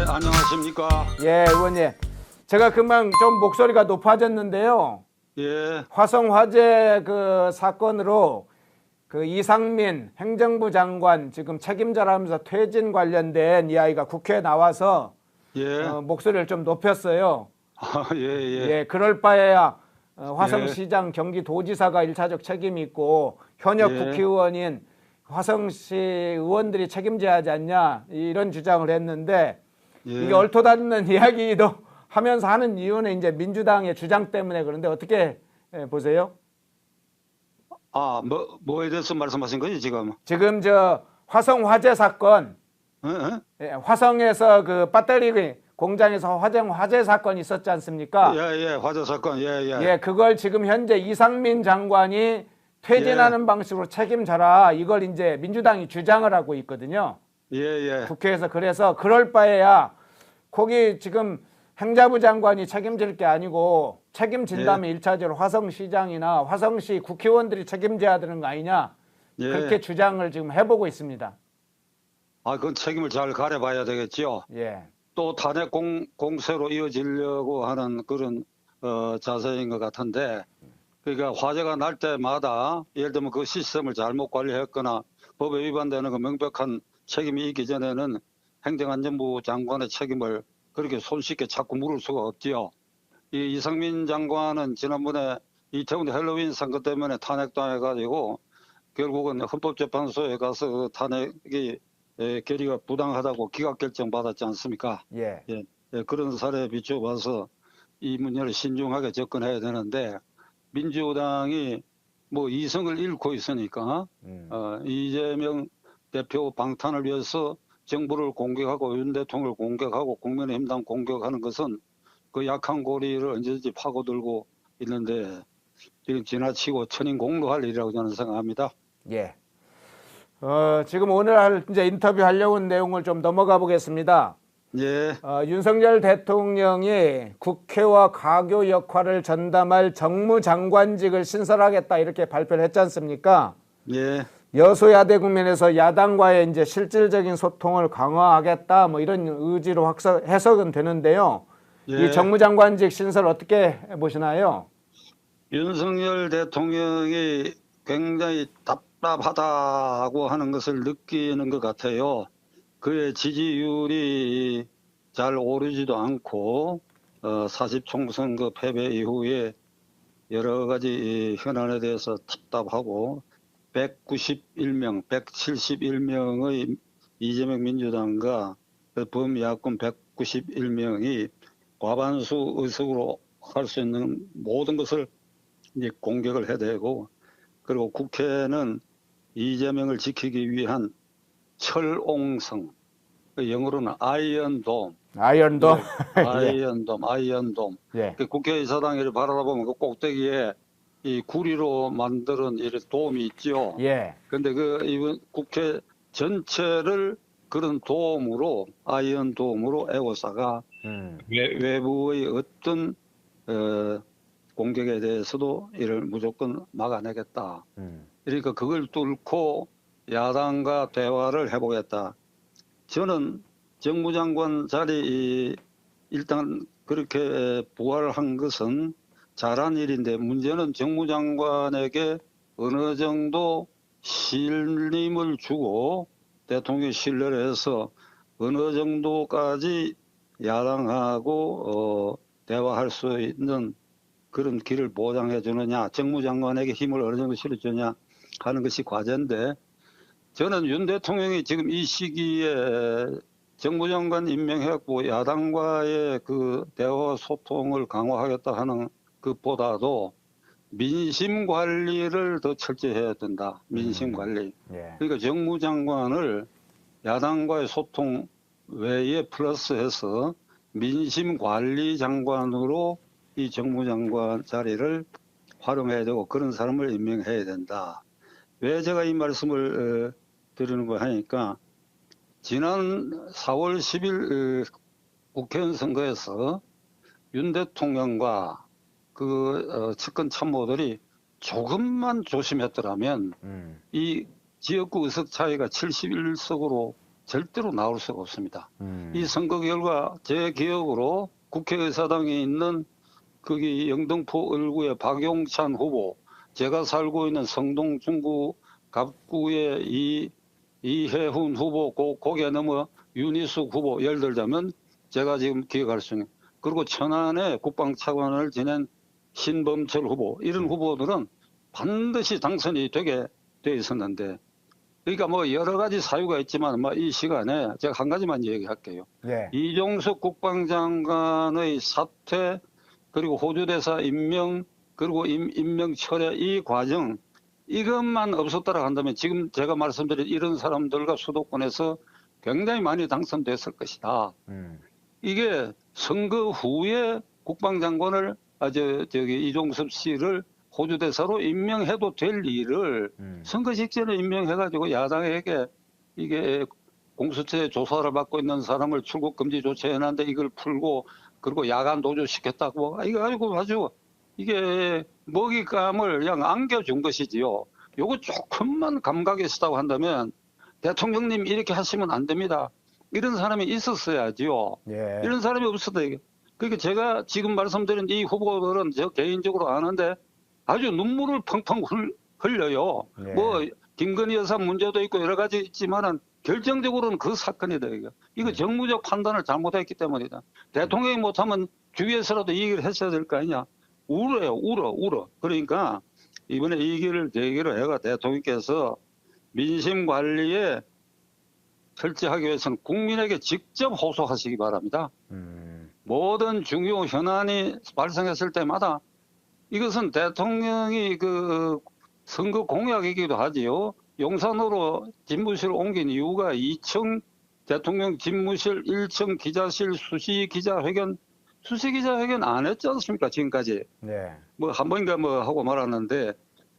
안녕하십니까. 예, 의원님. 제가 금방 좀 목소리가 높아졌는데요. 예, 화성 화재 그 사건으로 그 이상민 행정부 장관 지금 책임자라면서 퇴진 관련된 이야기가 국회에 나와서 예, 목소리를 좀 높였어요. 예, 예, 예, 그럴 바에야 화성시장 경기도지사가 일차적 책임이 있고 현역 예. 국회의원인 화성시 의원들이 책임져야 하지 않냐 이런 주장을 했는데 예. 이게 얽혀다니는 이야기도 하면서 하는 이유는 이제 민주당의 주장 때문에 그런데 어떻게 보세요? 뭐에 대해서 말씀하신 거지, 지금? 지금 저 화성 화재 사건, 예, 화성에서 그 배터리 공장에서 화재 사건이 있었지 않습니까? 예, 화재 사건, 예, 그걸 지금 현재 이상민 장관이 퇴진하는 방식으로 책임져라. 이걸 이제 민주당이 주장을 하고 있거든요. 예. 국회에서. 그래서 그럴 바에야 거기 지금 행자부 장관이 책임질 게 아니고 책임진다면 일차적으로 화성시장이나 화성시 국회의원들이 책임져야 되는 거 아니냐. 예. 그렇게 주장을 지금 해보고 있습니다. 그건 책임을 잘 가려봐야 되겠지요. 예. 또 탄핵 공세로 이어지려고 하는 그런 자세인 것 같은데, 그러니까 화재가 날 때마다 예를 들면 그 시스템을 잘못 관리했거나 법에 위반되는 그 명백한 책임이 있기 전에는 행정안전부 장관의 책임을 그렇게 손쉽게 자꾸 물을 수가 없지요. 이 이상민 장관은 지난번에 이태원 헬로윈 선거 때문에 탄핵당해가지고 결국은 헌법재판소에 가서 그 탄핵이 결의가 부당하다고 기각결정 받았지 않습니까? 예. 그런 사례에 비춰봐서 이 문제를 신중하게 접근해야 되는데 민주당이 뭐 이성을 잃고 있으니까 이재명 대표 방탄을 위해서 정부를 공격하고 윤 대통령을 공격하고 국민의힘당 공격하는 것은 그 약한 고리를 언제든지 파고들고 있는데 지금 지나치고 천인공노할 일이라고 저는 생각합니다. 예. 지금 오늘 이제 인터뷰 하려고 하는 내용을 좀 넘어가 보겠습니다. 예, 윤석열 대통령이 국회와 가교 역할을 전담할 정무장관직을 신설하겠다 이렇게 발표를 했지 않습니까? 예, 여소야대 국면에서 야당과의 이제 실질적인 소통을 강화하겠다 뭐 이런 의지로 해석은 되는데요. 예. 이 정무장관직 신설 어떻게 보시나요? 윤석열 대통령이 굉장히 답답하다고 하는 것을 느끼는 것 같아요. 그의 지지율이 잘 오르지도 않고 40총선 그 패배 이후에 여러 가지 현안에 대해서 답답하고 191명, 171명의 이재명 민주당과 그 범야권 191명이 과반수 의석으로 할 수 있는 모든 것을 이제 공격을 해대고, 그리고 국회는 이재명을 지키기 위한 철옹성, 영어로는 아이언돔. 아이언돔. 아이언돔. 예. 그 국회의사당을 바라보면 그 꼭대기에 이 구리로 만드는 이런 돔이 있죠. 예. 근데 이번 국회 전체를 그런 돔으로, 아이언돔으로 에워싸가 외부의 어떤 공격에 대해서도 이를 무조건 막아내겠다. 그러니까 그걸 뚫고 야당과 대화를 해보겠다. 저는 정무장관 자리 일단 그렇게 부활한 것은 잘한 일인데, 문제는 정무장관에게 어느 정도 신임을 주고 대통령이 신뢰를 해서 어느 정도까지 야당하고 대화할 수 있는 그런 길을 보장해 주느냐, 정무장관에게 힘을 어느 정도 실어주느냐 하는 것이 과제인데, 저는 윤 대통령이 지금 이 시기에 정무장관 임명했고 야당과의 그 대화 소통을 강화하겠다 하는 것보다도 민심 관리를 더 철저히 해야 된다. 민심 관리. 예. 그러니까 정무장관을 야당과의 소통 외에 플러스해서 민심 관리 장관으로 이 정무장관 자리를 활용해야 되고 그런 사람을 임명해야 된다. 왜 제가 이 말씀을 드리는 거 하니까, 지난 4월 10일 국회의원 선거에서 윤 대통령과 그 측근 참모들이 조금만 조심했더라면 이 지역구 의석 차이가 71석으로 절대로 나올 수가 없습니다. 이 선거 결과 제 기억으로 국회의사당에 있는 거기 영등포 을구의 박용찬 후보, 제가 살고 있는 성동 중구 갑구의 이해훈 후보, 거기에 넘어 윤희숙 후보, 예를 들자면 제가 지금 기억할 수 있는, 그리고 천안의 국방차관을 지낸 신범철 후보, 이런 후보들은 반드시 당선이 되게 돼 있었는데, 그러니까 뭐 여러 가지 사유가 있지만 뭐 이 시간에 제가 한 가지만 얘기할게요. 예. 이종석 국방장관의 사퇴, 그리고 호주대사 임명, 그리고 임명 철회 이 과정, 이것만 없었다고 한다면 지금 제가 말씀드린 이런 사람들과 수도권에서 굉장히 많이 당선됐을 것이다. 이게 선거 후에 국방장관을 저기 이종섭 씨를 호주대사로 임명해도 될 일을 선거 직전에 임명해가지고 야당에게 이게 공수처에 조사를 받고 있는 사람을 출국 금지 조치해놨는데 이걸 풀고 그리고 야간 도주시켰다고 이거 가지고 아주 이게 먹잇감을 그냥 안겨준 것이지요. 요거 조금만 감각이 있었다고 한다면 대통령님 이렇게 하시면 안 됩니다. 이런 사람이 있었어야지요. 예. 이런 사람이 없었다. 그러니까 제가 지금 말씀드린 이 후보들은 저 개인적으로 아는데 아주 눈물을 펑펑 흘려요. 예. 뭐 김건희 여사 문제도 있고 여러 가지 있지만은 결정적으로는 그 사건이다. 이거 정무적 판단을 잘못했기 때문이다. 대통령이 못하면 주위에서라도 이 얘기를 했어야 될 거 아니냐. 울어. 그러니까 이번에 이 길을 계기로 해가 대통령께서 민심 관리에 철저하기 위해서는 국민에게 직접 호소하시기 바랍니다. 모든 중요 현안이 발생했을 때마다 이것은 대통령이 그 선거 공약이기도 하지요. 용산으로 집무실을 옮긴 이유가 2층 대통령 집무실 1층 기자실 수시 기자회견 안 했지 않습니까? 지금까지. 네. 뭐 한 번인가 뭐 하고 말았는데,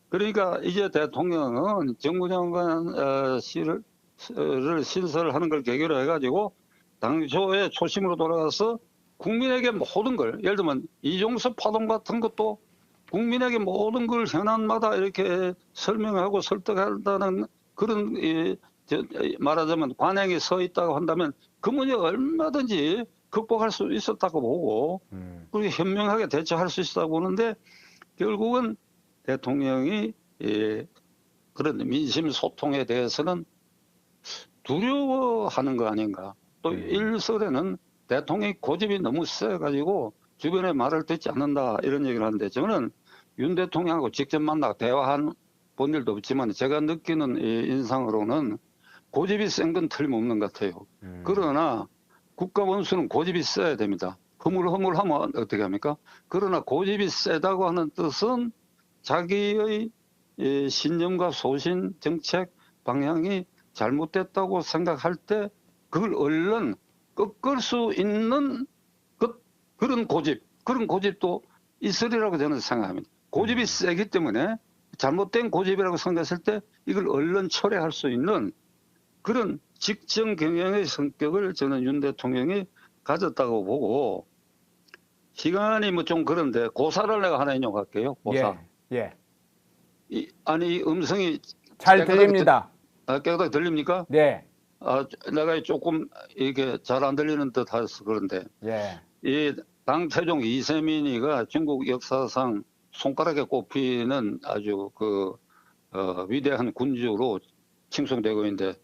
그러니까 이제 대통령은 정무장관 씨를 신설하는 걸 계기로 해가지고 당초에 초심으로 돌아가서 국민에게 모든 걸, 예를 들면 이종섭 파동 같은 것도 국민에게 모든 걸 현안마다 이렇게 설명하고 설득한다는 그런 말하자면 관행이 서 있다고 한다면 그 문제 얼마든지 극복할 수 있었다고 보고 그리고 현명하게 대처할 수 있었다고 보는데 결국은 대통령이 그런 민심 소통에 대해서는 두려워하는 거 아닌가. 또 일설에는 대통령이 고집이 너무 세가지고 주변의 말을 듣지 않는다 이런 얘기를 하는데 저는 윤 대통령하고 직접 만나 대화한 본 일도 없지만 제가 느끼는 이 인상으로는 고집이 센 건 틀림없는 것 같아요. 그러나 국가원수는 고집이 세야 됩니다. 허물허물하면 어떻게 합니까? 그러나 고집이 세다고 하는 뜻은 자기의 신념과 소신, 정책, 방향이 잘못됐다고 생각할 때 그걸 얼른 꺾을 수 있는 그런 고집도 있으리라고 저는 생각합니다. 고집이 세기 때문에 잘못된 고집이라고 생각했을 때 이걸 얼른 철회할 수 있는 그런 직정 경영의 성격을 저는 윤 대통령이 가졌다고 보고 시간이 뭐 좀 그런데 고사를 내가 하나 인용할게요. 고사. 예. 아니 음성이 잘 들립니다. 깨끗하게 들립니까? 네. 내가 조금 이게 잘 안 들리는 듯해서 그런데 예. 이 당 태종 이세민이가 중국 역사상 손가락에 꼽히는 아주 위대한 군주로 칭송되고 있는데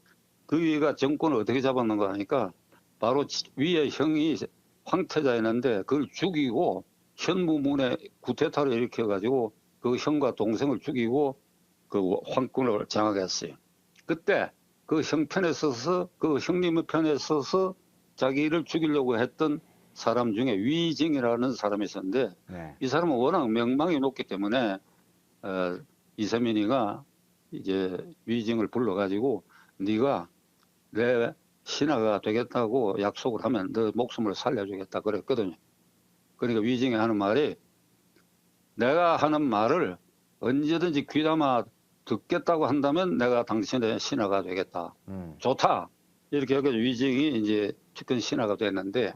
그가 정권을 어떻게 잡았는가 하니까 바로 위에 형이 황태자였는데 그걸 죽이고 현무문에 구테타를 일으켜가지고 그 형과 동생을 죽이고 그 황군을 장악했어요. 그때 그 형편에 서서 그 형님의 편에 서서 자기를 죽이려고 했던 사람 중에 위징이라는 사람이 있었는데 네. 이 사람은 워낙 명망이 높기 때문에 이세민이가 이제 위징을 불러가지고 네가 내 신하가 되겠다고 약속을 하면 너 목숨을 살려주겠다 그랬거든요. 그러니까 위징이 하는 말이 내가 하는 말을 언제든지 귀담아 듣겠다고 한다면 내가 당신의 신하가 되겠다. 좋다. 이렇게 해서 위징이 이제 측근 신하가 됐는데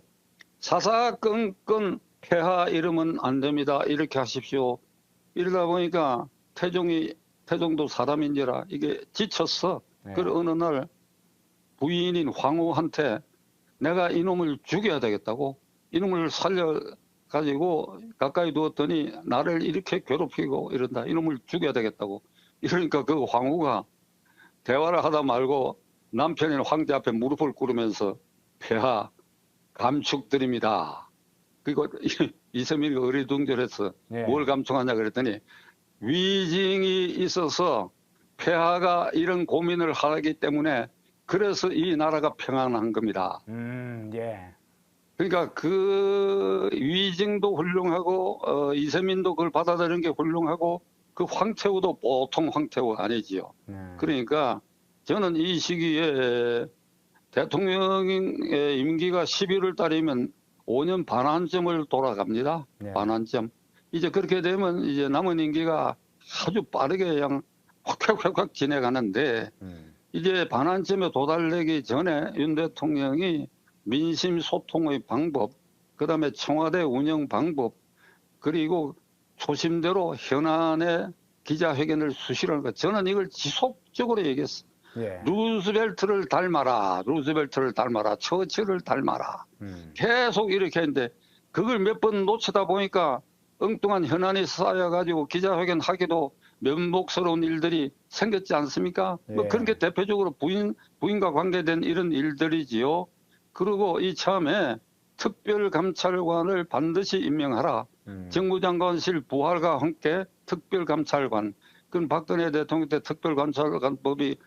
사사건건 폐하 이러면 안 됩니다. 이렇게 하십시오. 이러다 보니까 태종도 사람인지라 이게 지쳤어. 네. 그래서 어느 날 부인인 황후한테 내가 이놈을 죽여야 되겠다고, 이놈을 살려가지고 가까이 두었더니 나를 이렇게 괴롭히고 이런다, 이놈을 죽여야 되겠다고. 이러니까 그 황후가 대화를 하다 말고 남편인 황제 앞에 무릎을 꿇으면서 폐하 감축드립니다. 그리고 이세민이 어리둥절해서 네. 뭘 감축하냐 그랬더니 위증이 있어서 폐하가 이런 고민을 하기 때문에 그래서 이 나라가 평안한 겁니다. 예. 그러니까 그 위증도 훌륭하고 이세민도 그걸 받아들이는 게 훌륭하고 그 황태우도 보통 황태우가 아니지요. 그러니까 저는 이 시기에 대통령의 임기가 11월 달이면 5년 반환점을 돌아갑니다. 네. 반환점. 이제 그렇게 되면 이제 남은 임기가 아주 빠르게 그냥 확 지나가는데 이제 반환점에 도달하기 전에 윤 대통령이 민심 소통의 방법, 그다음에 청와대 운영 방법, 그리고 초심대로 현안의 기자회견을 수시라는 것. 저는 이걸 지속적으로 얘기했어요. 예. 루즈벨트를 닮아라, 루즈벨트를 닮아라, 처칠을 닮아라. 계속 이렇게 했는데 그걸 몇 번 놓치다 보니까 엉뚱한 현안이 쌓여가지고 기자회견 하기도 면목스러운 일들이 생겼지 않습니까? 뭐 예. 그런 게 대표적으로 부인과 관계된 이런 일들이지요. 그리고 이참에 특별감찰관을 반드시 임명하라. 정무장관실 부활과 함께 특별감찰관. 그건 박근혜 대통령 때 특별감찰관법이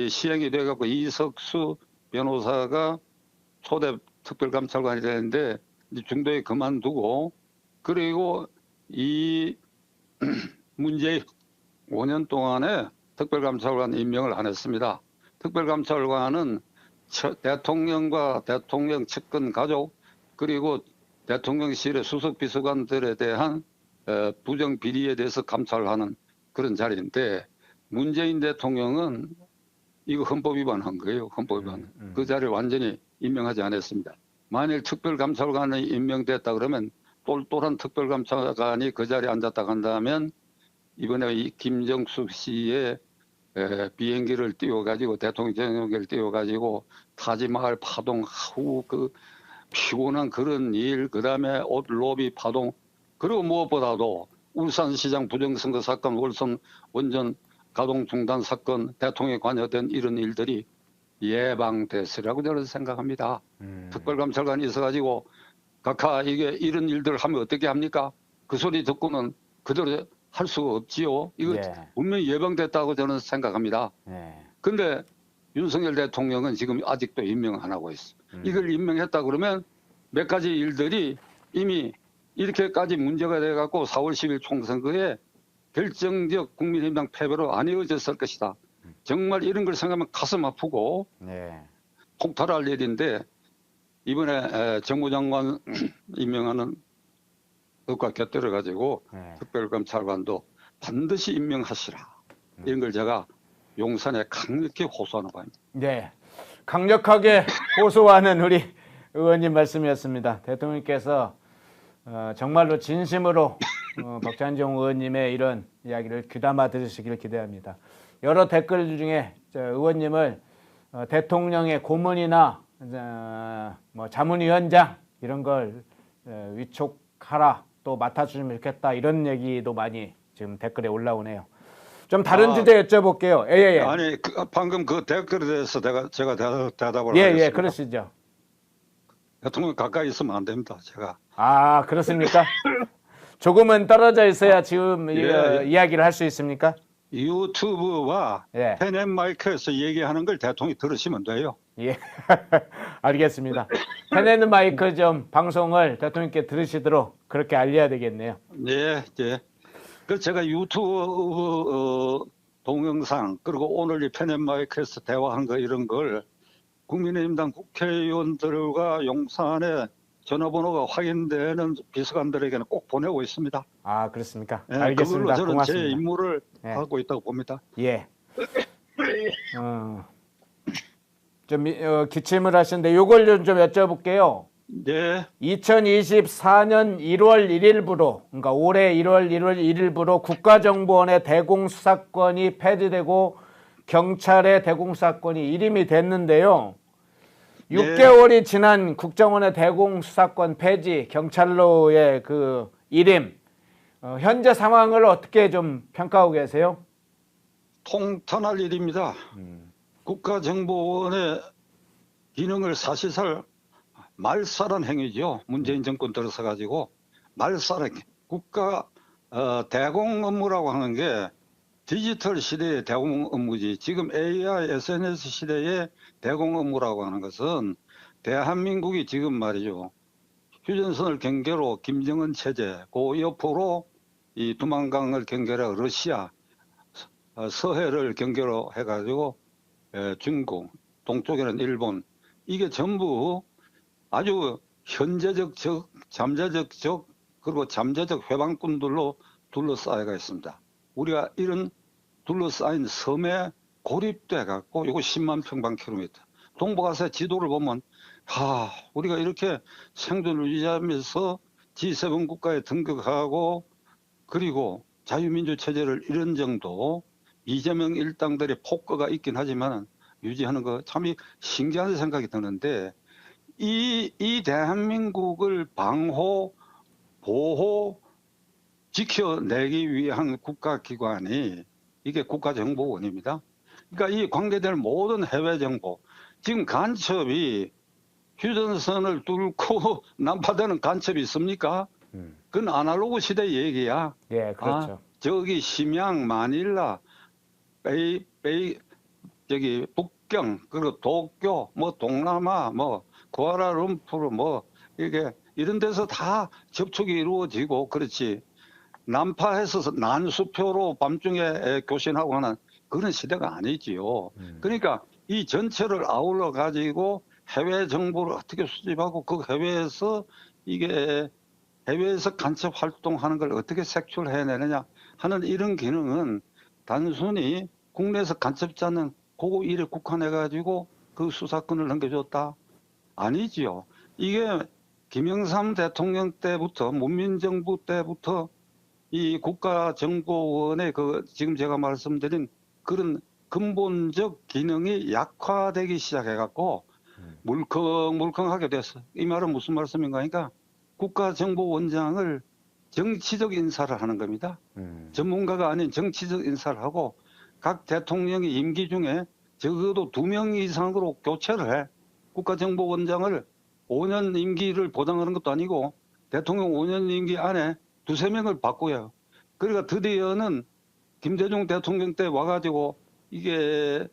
시행이 돼갖고 이석수 변호사가 초대 특별감찰관이 되는데 중도에 그만두고, 그리고 이 문재인 5년 동안에 특별감찰관 임명을 안 했습니다. 특별감찰관은 대통령과 대통령 측근 가족 그리고 대통령실의 수석비서관들에 대한 부정비리에 대해서 감찰하는 그런 자리인데 문재인 대통령은 이거 헌법 위반한 거예요. 헌법 위반. 그 자리를 완전히 임명하지 않았습니다. 만일 특별감찰관이 임명됐다 그러면 똘똘한 특별감찰관이 그 자리에 앉았다 간다면 이번에 이 김정숙 씨의 비행기를 띄워가지고 대통령을 띄워가지고 타지마할 파동 후 그 피곤한 그런 일, 그 다음에 옷 로비 파동, 그리고 무엇보다도 울산시장 부정선거 사건, 월선 원전 가동 중단 사건, 대통령에 관여된 이런 일들이 예방됐으라고 저는 생각합니다. 특별감찰관이 있어가지고 각하 이게 이런 일들을 하면 어떻게 합니까? 그 소리 듣고는 그대로 할 수가 없지요. 이거 예. 분명히 예방됐다고 저는 생각합니다. 근데 윤석열 대통령은 지금 아직도 임명 안 하고 있어. 이걸 임명했다 그러면 몇 가지 일들이 이미 이렇게까지 문제가 돼갖고 4월 10일 총선거에 결정적 국민의힘당 패배로 안 이어졌을 것이다. 정말 이런 걸 생각하면 가슴 아프고 폭발할 일인데 이번에 정무장관 임명하는 것과 곁들여 가지고 특별감찰관도 반드시 임명하시라. 이런 걸 제가 용산에 강력히 호소하는 바입니다. 네, 강력하게 호소하는 우리 의원님 말씀이었습니다. 대통령께서 정말로 진심으로 박찬종 의원님의 이런 이야기를 귀담아 들으시기를 기대합니다. 여러 댓글 중에 의원님을 대통령의 고문이나 뭐 자문위원장 이런 걸 위촉하라, 또 맡아주시면 좋겠다, 이런 얘기도 많이 지금 댓글에 올라오네요. 좀 다른 주제 여쭤볼게요. 예. 아니 방금 그 댓글에 대해서 제가 대답을 예, 하겠습니다. 예, 그러시죠. 대통령 가까이 있으면 안 됩니다. 제가. 아, 그렇습니까? 조금은 떨어져 있어야 지금 이야기를 할 수 있습니까? 유튜브와 펜앤마이크에서 얘기하는 걸 대통령이 들으시면 돼요. 예, 알겠습니다. 펜앤마이크 좀 방송을 대통령께 들으시도록 그렇게 알려야 되겠네요. 네. 그 제가 유튜브 동영상 그리고 오늘 이 펜앤마이크에서 대화한 거 이런 걸 국민의힘당 국회의원들과 용산에 전화번호가 확인되는 비서관들에게는 꼭 보내고 있습니다. 아, 그렇습니까? 네, 알겠습니다. 그걸로 저는 고맙습니다. 제 임무를 하고 있다고 봅니다. 예. 좀 기침을 하시는데 요걸 좀 여쭤볼게요. 네. 2024년 1월 1일부로, 그러니까 올해 1월 1일부로 국가정보원의 대공수사권이 폐지되고 경찰의 대공수사권이 일임이 됐는데요. 예. 6개월이 지난 국정원의 대공수사권 폐지, 경찰로의 그 일임, 현재 상황을 어떻게 좀 평가하고 계세요? 통탄할 일입니다. 국가정보원의 기능을 사실상 말살한 행위죠. 문재인 정권 들어서 가지고 말살한 국가 대공 업무라고 하는 게 디지털 시대의 대공 업무지. 지금 AI, SNS 시대의 대공 업무라고 하는 것은 대한민국이 지금 말이죠. 휴전선을 경계로 김정은 체제, 그 옆으로 이 두만강을 경계로 러시아, 서해를 경계로 해가지고 중국, 동쪽에는 일본, 이게 전부 아주 현재적 적, 잠재적 적, 그리고 잠재적 회방꾼들로 둘러싸여가 있습니다. 우리가 이런 둘러싸인 섬에 고립돼 갖고 이거 10만 평방킬로미터. 동북아시아 지도를 보면 우리가 이렇게 생존을 유지하면서 G7 국가에 등극하고 그리고 자유민주 체제를 이런 정도 이재명 일당들의 폭거가 있긴 하지만 유지하는 거 참 신기한 생각이 드는데 이 대한민국을 방호, 보호, 지켜내기 위한 국가기관이 이게 국가정보원입니다. 그러니까 이 관계될 모든 해외 정보, 지금 간첩이 휴전선을 뚫고 난파되는 간첩이 있습니까? 그건 아날로그 시대 얘기야. 예, 그렇죠. 저기 심양, 마닐라, 저기 북경, 그리고 도쿄, 뭐 동남아, 뭐 쿠알라룸푸르, 뭐 이게 이런 데서 다 접촉이 이루어지고 그렇지. 난파해서 난수표로 밤중에 교신하고 하는 그런 시대가 아니지요. 그러니까 이 전체를 아울러 가지고 해외 정보를 어떻게 수집하고 그 해외에서 이게 해외에서 간첩 활동하는 걸 어떻게 색출해내느냐 하는 이런 기능은 단순히 국내에서 간첩자는 그 일에 국한해가지고 그 수사권을 넘겨줬다? 아니지요. 이게 김영삼 대통령 때부터 문민정부 때부터 이 국가정보원의 그 지금 제가 말씀드린 그런 근본적 기능이 약화되기 시작해갖고 물컹물컹하게 됐어. 이 말은 무슨 말씀인가 하니까 국가정보원장을 정치적 인사를 하는 겁니다. 전문가가 아닌 정치적 인사를 하고 각 대통령이 임기 중에 적어도 2명 이상으로 교체를 해. 국가정보원장을 5년 임기를 보장하는 것도 아니고 대통령 5년 임기 안에 2~3명을 바꾸어요. 그러니까 드디어는 김대중 대통령 때 와가지고 이게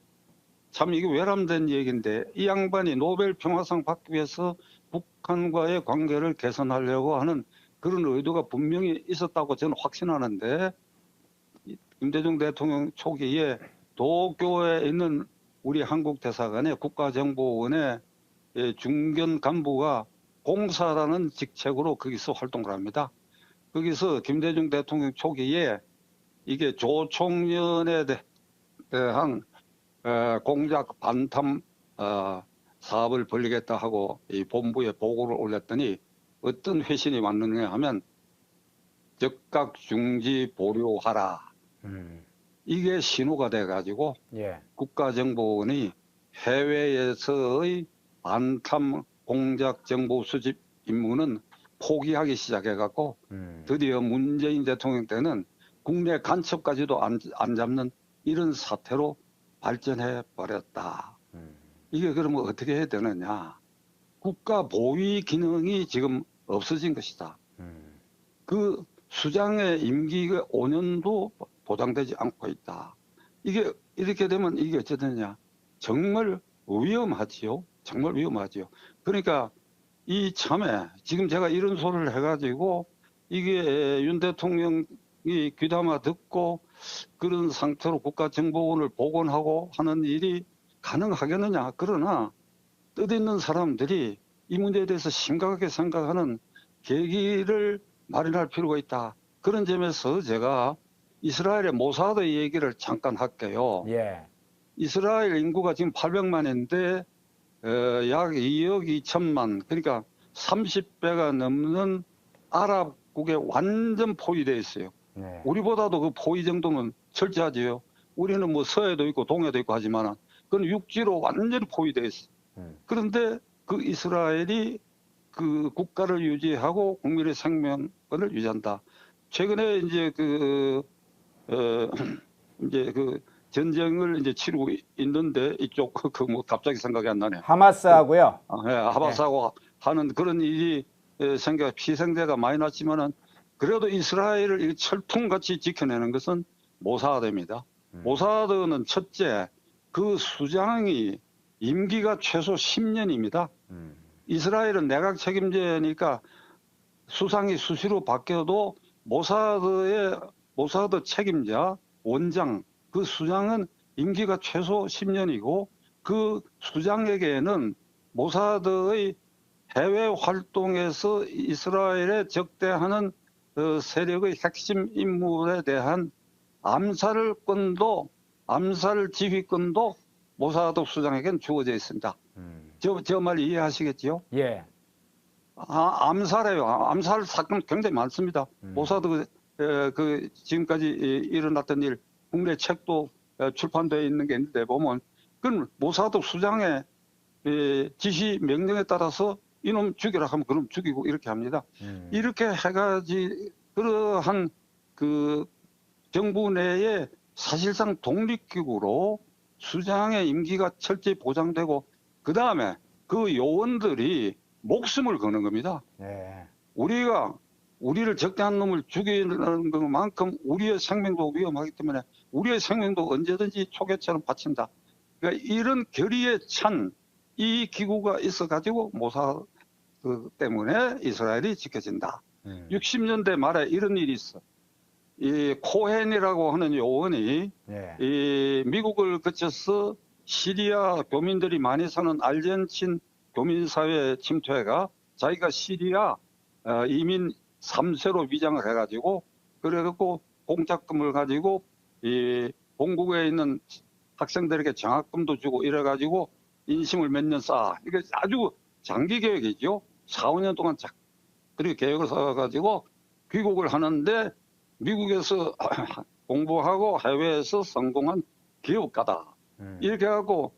참 이게 외람된 얘기인데 이 양반이 노벨 평화상 받기 위해서 북한과의 관계를 개선하려고 하는 그런 의도가 분명히 있었다고 저는 확신하는데 김대중 대통령 초기에 도쿄에 있는 우리 한국 대사관의 국가정보원의 중견 간부가 공사라는 직책으로 거기서 활동을 합니다. 거기서 김대중 대통령 초기에 이게 조총련에 대한 공작 반탐 사업을 벌리겠다 하고 이 본부에 보고를 올렸더니 어떤 회신이 왔느냐 하면 즉각 중지 보류하라. 이게 신호가 돼가지고 예. 국가정보원이 해외에서의 반탐 공작 정보 수집 임무는 포기하기 시작해갖고 드디어 문재인 대통령 때는 국내 간첩까지도 안 잡는 이런 사태로 발전해 버렸다. 이게 그러면 어떻게 해야 되느냐. 국가 보위 기능이 지금 없어진 것이다. 그 수장의 임기가 5년도 보장되지 않고 있다. 이게 이렇게 되면 이게 어찌 되느냐. 정말 위험하지요. 정말 위험하지요. 그러니까 이 참에 지금 제가 이런 소리를 해가지고 이게 윤 대통령이 귀담아 듣고 그런 상태로 국가정보원을 복원하고 하는 일이 가능하겠느냐. 그러나 뜻있는 사람들이 이 문제에 대해서 심각하게 생각하는 계기를 마련할 필요가 있다. 그런 점에서 제가 이스라엘의 모사드 얘기를 잠깐 할게요. 예. 이스라엘 인구가 지금 800만인데 약 2억 2천만 그러니까 30배가 넘는 아랍국에 완전 포위되어 있어요. 네. 우리보다도 그 포위 정도는 철저하지요. 우리는 뭐 서해도 있고 동해도 있고 하지만 그건 육지로 완전히 포위되어 있어. 그런데 그 이스라엘이 그 국가를 유지하고 국민의 생명권을 유지한다. 최근에 이제 이제 그 전쟁을 이제 치르고 있는데 이쪽 그 뭐 갑자기 생각이 안 나네. 하마스하고요. 예, 하마스하고 하는 그런 일이 생겨 희생자가 많이 났지만은 그래도 이스라엘을 이 철통같이 지켜내는 것은 모사드입니다. 모사드는 첫째 그 수장이 임기가 최소 10년입니다. 이스라엘은 내각 책임제니까 수상이 수시로 바뀌어도 모사드 책임자 원장 그 수장은 임기가 최소 10년이고 그 수장에게는 모사드의 해외 활동에서 이스라엘에 적대하는 세력의 핵심 인물에 대한 암살 지휘권도 모사드 수장에게는 주어져 있습니다. 저 말 이해하시겠지요? 예. 암살이에요. 암살 사건 굉장히 많습니다. 모사드 그 지금까지 일어났던 일 국내 책도 출판되어 있는 게 있는데 보면 그건 모사드 수장의 지시 명령에 따라서 이놈 죽여라 하면 그놈 죽이고 이렇게 합니다. 이렇게 해가지 그러한 그 정부 내에 사실상 독립기구로 수장의 임기가 철저히 보장되고 그 다음에 그 요원들이 목숨을 거는 겁니다. 네. 우리를 적대한 놈을 죽이는 것만큼 우리의 생명도 위험하기 때문에 우리의 생명도 언제든지 초계처럼 바친다. 그러니까 이런 결의에 찬 이 기구가 있어가지고 모사드 때문에 이스라엘이 지켜진다. 60년대 말에 이런 일이 있어. 이 코헨이라고 하는 요원이 네. 이 미국을 거쳐서 시리아 교민들이 많이 사는 아르헨틴 교민사회 침투해가 자기가 시리아 이민 3세로 위장을 해가지고 그래갖고 공작금을 가지고 이 본국에 있는 학생들에게 장학금도 주고 이래가지고 인심을 몇 년 쌓아. 이게 아주 장기 계획이죠. 4, 5년 동안 그렇게 계획을 쌓아가지고 귀국을 하는데 미국에서 공부하고 해외에서 성공한 기업가다. 이렇게 해갖고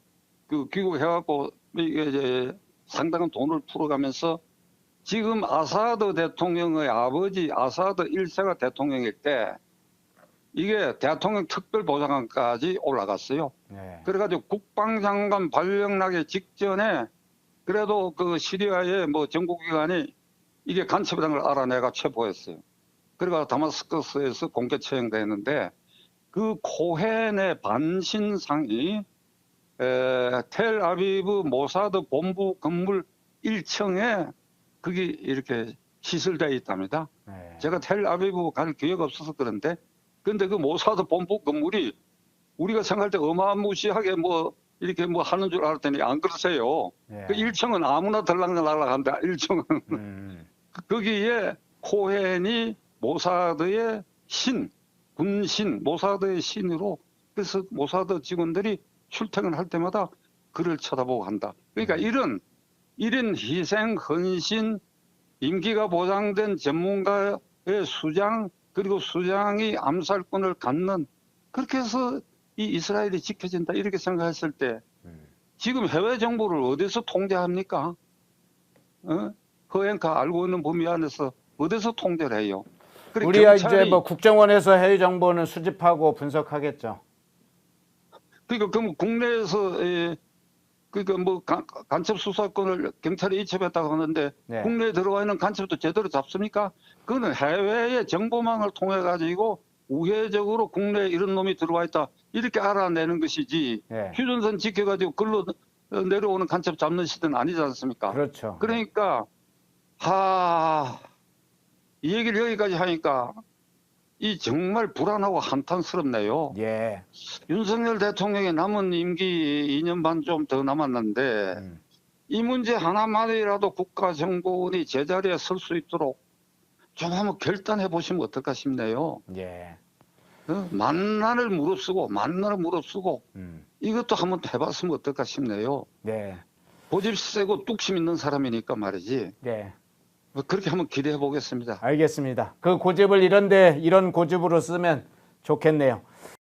그 귀국해갖고 이게 이제 상당한 돈을 풀어가면서 지금 아사드 대통령의 아버지 아사드 1세가 대통령일 때 이게 대통령 특별보좌관까지 올라갔어요. 네. 그래가지고 국방장관 발령나기 직전에 그래도 그 시리아의 뭐 정보기관이 이게 간첩이라는 걸 알아내가 체포했어요. 그래가 다마스커스에서 공개 처형됐는데 그 코헨의 반신상이 텔아비브 모사드 본부 건물 1층에 그게 이렇게 시설되어 있답니다. 네. 제가 텔아비브 갈 기회가 없어서 그런데 근데 그 모사드 본부 건물이 우리가 생각할 때 어마무시하게 뭐 이렇게 뭐 하는 줄 알았더니 안 그러세요. 네. 그 1층은 아무나 들락날락한데 1층은 거기에 코헨이 모사드의 군신, 모사드의 신으로 그래서 모사드 직원들이 출퇴근할 때마다 그를 쳐다보고 한다. 그러니까 이런 희생, 헌신, 임기가 보장된 전문가의 수장 그리고 수장이 암살권을 갖는 그렇게 해서 이 이스라엘이 지켜진다 이렇게 생각했을 때 지금 해외 정보를 어디서 통제합니까? 허엔카 알고 있는 범위 안에서 어디서 통제를 해요? 우리가 이제 뭐 국정원에서 해외 정보는 수집하고 분석하겠죠. 그러니까 그럼 국내에서 그러니까 뭐 간첩 수사권을 경찰에 이첩했다고 하는데 네. 국내에 들어와 있는 간첩도 제대로 잡습니까? 그거는 해외의 정보망을 통해 가지고 우회적으로 국내에 이런 놈이 들어와 있다 이렇게 알아내는 것이지 네. 휴전선 지켜가지고 글로 내려오는 간첩 잡는 시대는 아니지 않습니까? 그렇죠. 그러니까 이 얘기를 여기까지 하니까 이 정말 불안하고 한탄스럽네요. 예. 윤석열 대통령의 남은 임기 2년 반 좀 더 남았는데 이 문제 하나만이라도 국가정보원이 제자리에 설 수 있도록 좀 한번 결단해 보시면 어떨까 싶네요. 예. 만난을 무릅쓰고 이것도 한번 해봤으면 어떨까 싶네요. 네. 고집 세고 뚝심 있는 사람이니까 말이지. 네. 그렇게 한번 기대해 보겠습니다. 알겠습니다. 그 고집을 이런 고집으로 쓰면 좋겠네요.